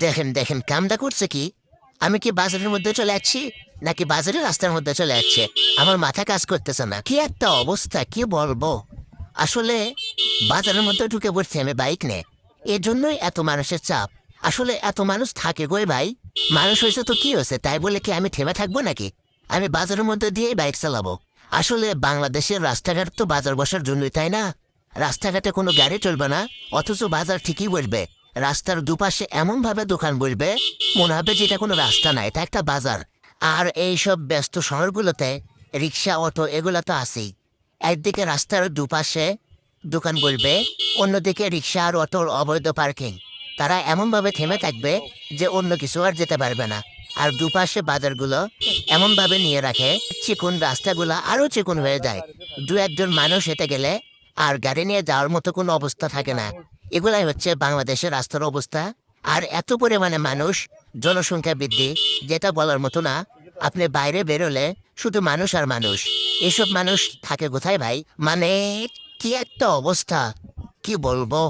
দেখেন দেখেন কামটা করছে কি, আমি কি বাজারের মধ্যে চলে যাচ্ছি নাকি বাজারের রাস্তার মধ্যে চলে যাচ্ছে? আমার মাথা কাজ করতেছে না, কি একটা অবস্থা কি বলবো। আসলে বাজারের মধ্যে ঢুকে পড়ছি আমি বাইক নিয়ে, এর জন্যই এত মানুষের চাপ। আসলে এত মানুষ থাকে গো ভাই, মানুষ হয়েছে তো কি হয়েছে, তাই বলে কি আমি থেমে থাকবো নাকি? আমি বাজারের মধ্যে দিয়েই বাইক চালাবো। আসলে বাংলাদেশের রাস্তাঘাট তো বাজার বসার জন্যই, তাই না? রাস্তাঘাটে কোনো গাড়ি চলবে না, অথচ বাজার ঠিকই বসবে। রাস্তার দুপাশে এমন ভাবে দোকান বসবে, মনে হবে যে এটা কোনো রাস্তা না, এটা একটা বাজার। আর এইসব ব্যস্ত শহরগুলোতে রিক্সা অটো এগুলো তো আছেই। একদিকে রাস্তার দুপাশে দোকান বসবে, অন্যদিকে রিক্সা আর অটোর অবৈধ পার্কিং। তারা এমনভাবে থেমে থাকবে যে অন্য কিছু আর যেতে পারবে না। আর দুপাশে বাজারগুলো এমনভাবে নিয়ে রাখে, চিকন রাস্তাগুলো আরও চিকন হয়ে যায়। দু একজন মানুষ হেঁটে গেলে আর গাড়ি নিয়ে যাওয়ার মতো কোনো অবস্থা থাকে না। এগুলাই হচ্ছে বাংলাদেশের রাস্তার অবস্থা। আর এত পরিমাণে মানুষ, জনসংখ্যা বৃদ্ধি, যেটা বলার মতো না। আপনি বাইরে বেরোলে শুধু মানুষ আর মানুষ। এসব মানুষ থাকে কোথায় ভাই? মানে কি একটা অবস্থা, কি বলবো।